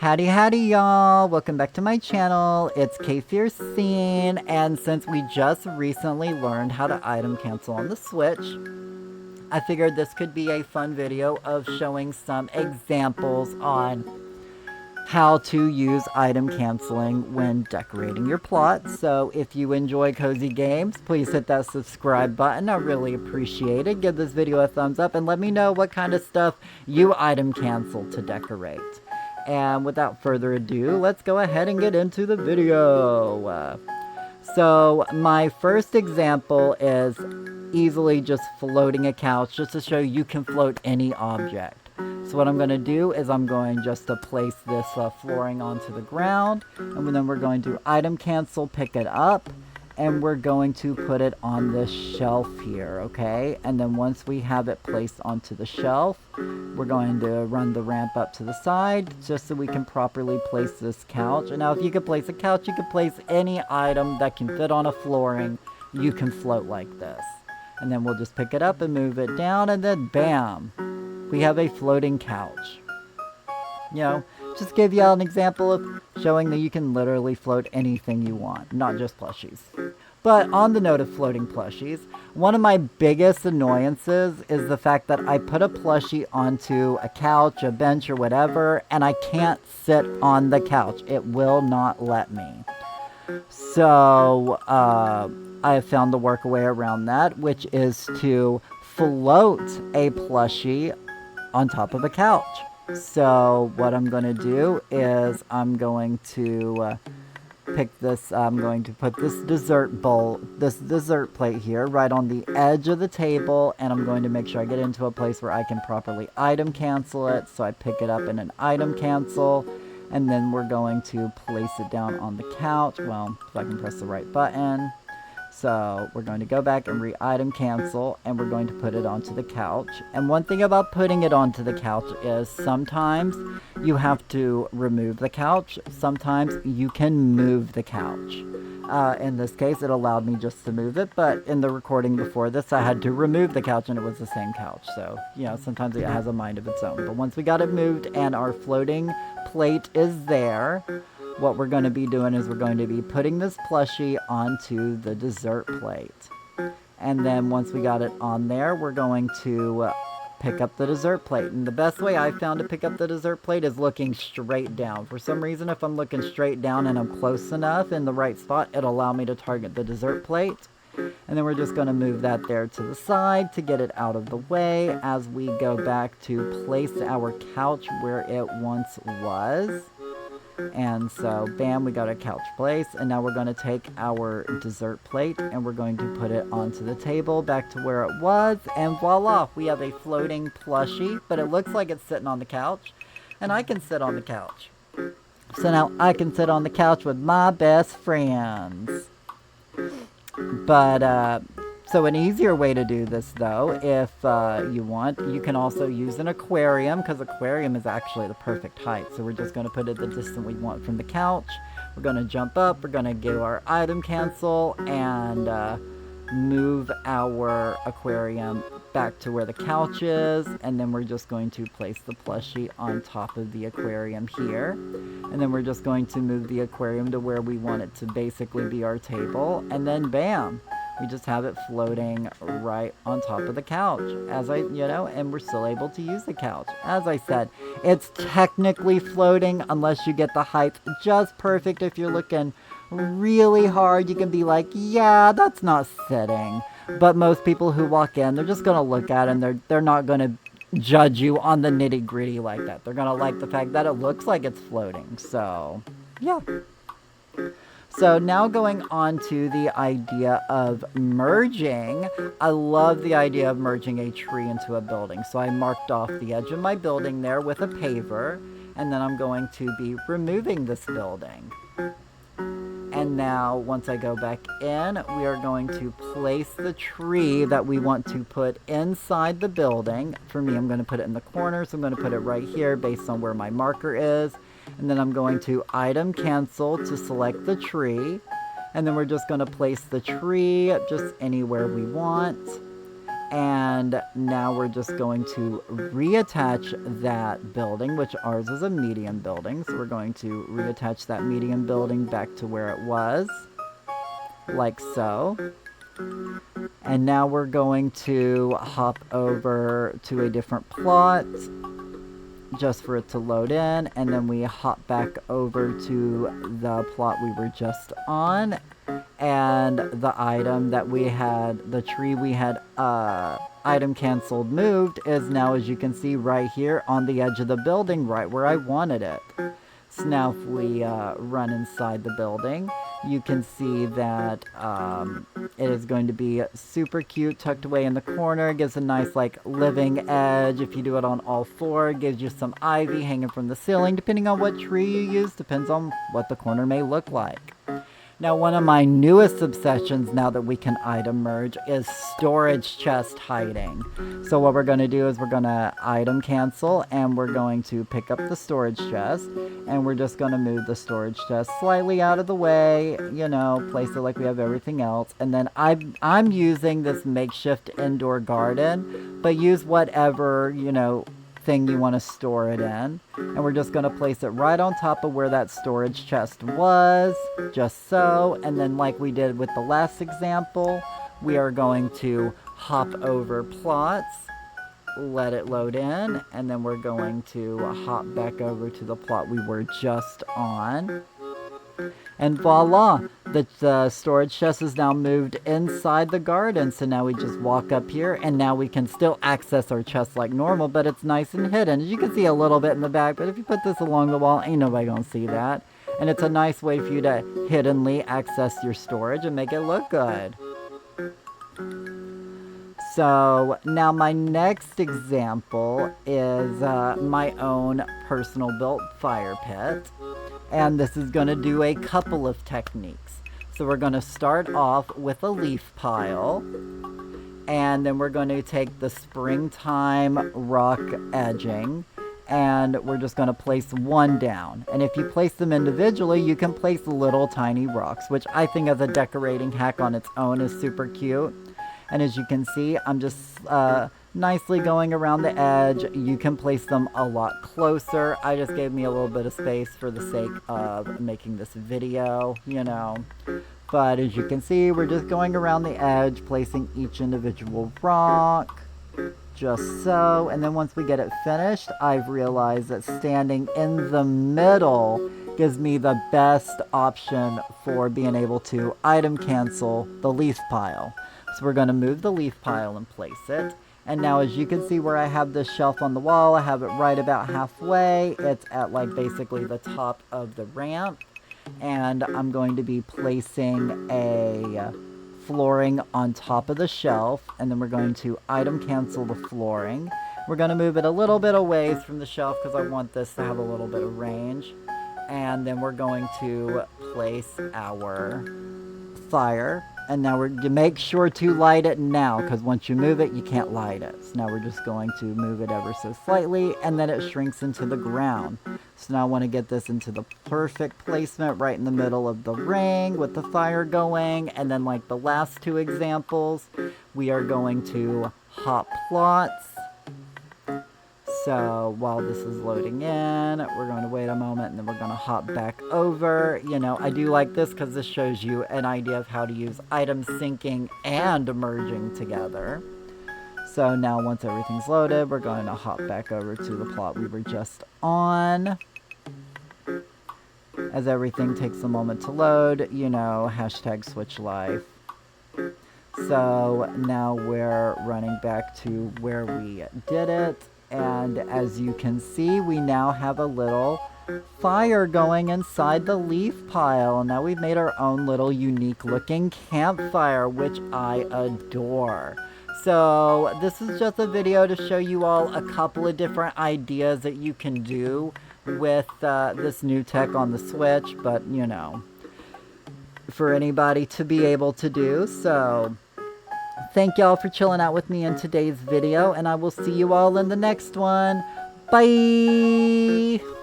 Howdy y'all, welcome back to my channel. It's KFierceScene, and since we just recently learned how to item cancel on the Switch, I figured this could be a fun video of showing some examples on how to use item canceling when decorating your plot. So if you enjoy cozy games, please hit that subscribe button. I really appreciate it. Give this video a thumbs up and let me know what kind of stuff you item cancel to decorate. And without further ado, let's go ahead and get into the video. So my first example is easily just floating a couch, just to show you can float any object. So what I'm going to do is I'm going just to place this flooring onto the ground, and then we're going to item cancel, pick it up, and we're going to put it on this shelf here, okay? And then once we have it placed onto the shelf, we're going to run the ramp up to the side just so we can properly place this couch. And now if you could place a couch, you could place any item that can fit on a flooring, you can float like this. And then we'll just pick it up and move it down, and then bam, we have a floating couch. You know, just give y'all an example of showing that you can literally float anything you want, not just plushies. But on the note of floating plushies, one of my biggest annoyances is the fact that I put a plushie onto a couch, a bench, or whatever, and I can't sit on the couch. It will not let me. So, I have found the workaway around that, which is to float a plushie on top of a couch. So what I'm going to do is I'm going to pick this, I'm going to put this dessert plate here right on the edge of the table, and I'm going to make sure I get into a place where I can properly item cancel it. So I pick it up in an item cancel, and then we're going to place it down on the couch. Well, if I can press the right button. So we're going to go back and re-item cancel, and we're going to put it onto the couch. And one thing about putting it onto the couch is sometimes you have to remove the couch. Sometimes you can move the couch. In this case, it allowed me just to move it, but in the recording before this, I had to remove the couch, and it was the same couch. So, you know, sometimes it has a mind of its own. But once we got it moved and our floating plate is there, what we're going to be doing is we're going to be putting this plushie onto the dessert plate. And then once we got it on there, we're going to pick up the dessert plate. And the best way I found to pick up the dessert plate is looking straight down. For some reason, if I'm looking straight down and I'm close enough in the right spot, it'll allow me to target the dessert plate. And then we're just going to move that there to the side to get it out of the way as we go back to place our couch where it once was. And so, bam, we got a couch place, and now we're going to take our dessert plate, and we're going to put it onto the table, back to where it was, and voila, we have a floating plushie, but it looks like it's sitting on the couch, and I can sit on the couch. So now I can sit on the couch with my best friends. But, so an easier way to do this, though, if you want, you can also use an aquarium, because aquarium is actually the perfect height. So we're just going to put it the distance we want from the couch. We're going to jump up, we're going to do our item cancel, and move our aquarium back to where the couch is. And then we're just going to place the plushie on top of the aquarium here. And then we're just going to move the aquarium to where we want it to basically be our table. And then bam! We just have it floating right on top of the couch, and we're still able to use the couch. As I said, it's technically floating unless you get the height just perfect. If you're looking really hard, you can be like, yeah, that's not sitting. But most people who walk in, they're just going to look at it, and they're not going to judge you on the nitty gritty like that. They're going to like the fact that it looks like it's floating. So, yeah. So now going on to the idea of merging, I love the idea of merging a tree into a building. So I marked off the edge of my building there with a paver, and then I'm going to be removing this building. And now once I go back in, we are going to place the tree that we want to put inside the building. For me, I'm going to put it in the corner, so I'm going to put it right here based on where my marker is. And then I'm going to item cancel to select the tree. And then we're just going to place the tree just anywhere we want. And now we're just going to reattach that building, which ours is a medium building. So we're going to reattach that medium building back to where it was, like so. And now we're going to hop over to a different plot just for it to load in, and then we hop back over to the plot we were just on, and the item that we had, the tree we had item canceled moved, is now, as you can see, right here on the edge of the building, right where I wanted it. So now if we run inside the building, you can see that it is going to be super cute, tucked away in the corner. It gives a nice like living edge. If you do it on all four, it gives you some ivy hanging from the ceiling. Depending on what tree you use, depends on what the corner may look like. Now, one of my newest obsessions now that we can item merge is storage chest hiding. So what we're going to do is we're going to item cancel, and we're going to pick up the storage chest, and we're just going to move the storage chest slightly out of the way, you know, place it like we have everything else. And then I'm using this makeshift indoor garden, but use whatever, you know, thing you want to store it in, and we're just going to place it right on top of where that storage chest was, just so. And then like we did with the last example, we are going to hop over plots, let it load in, and then we're going to hop back over to the plot we were just on. And voila, the storage chest is now moved inside the garden. So now we just walk up here, and now we can still access our chest like normal, but it's nice and hidden. As you can see a little bit in the back, but if you put this along the wall, ain't nobody gonna see that. And it's a nice way for you to hiddenly access your storage and make it look good. So now my next example is my own personal built fire pit. And this is going to do a couple of techniques. So we're going to start off with a leaf pile. And then we're going to take the springtime rock edging. And we're just going to place one down. And if you place them individually, you can place little tiny rocks, which I think as a decorating hack on its own is super cute. And as you can see, I'm just nicely going around the edge. You can place them a lot closer. I just gave me a little bit of space for the sake of making this video, you know. But as you can see, we're just going around the edge, placing each individual rock, just so. And then once we get it finished, I've realized that standing in the middle gives me the best option for being able to item cancel the leaf pile. So we're going to move the leaf pile and place it. And now as you can see where I have this shelf on the wall, I have it right about halfway. It's at like basically the top of the ramp. And I'm going to be placing a flooring on top of the shelf. And then we're going to item cancel the flooring. We're going to move it a little bit away from the shelf because I want this to have a little bit of range. And then we're going to place our fire. And now we're to make sure to light it now, because once you move it, you can't light it. So now we're just going to move it ever so slightly, and then it shrinks into the ground. So now I want to get this into the perfect placement right in the middle of the ring with the fire going. And then like the last two examples, we are going to hop plots. So while this is loading in, we're going to wait a moment, and then we're going to hop back over. You know, I do like this because this shows you an idea of how to use item syncing and merging together. So now once everything's loaded, we're going to hop back over to the plot we were just on. As everything takes a moment to load, you know, hashtag switch life. So now we're running back to where we did it. And as you can see, we now have a little fire going inside the leaf pile. Now we've made our own little unique looking campfire, which I adore. So this is just a video to show you all a couple of different ideas that you can do with this new tech on the Switch, but you know, for anybody to be able to do. So thank y'all for chilling out with me in today's video, and I will see you all in the next one. Bye!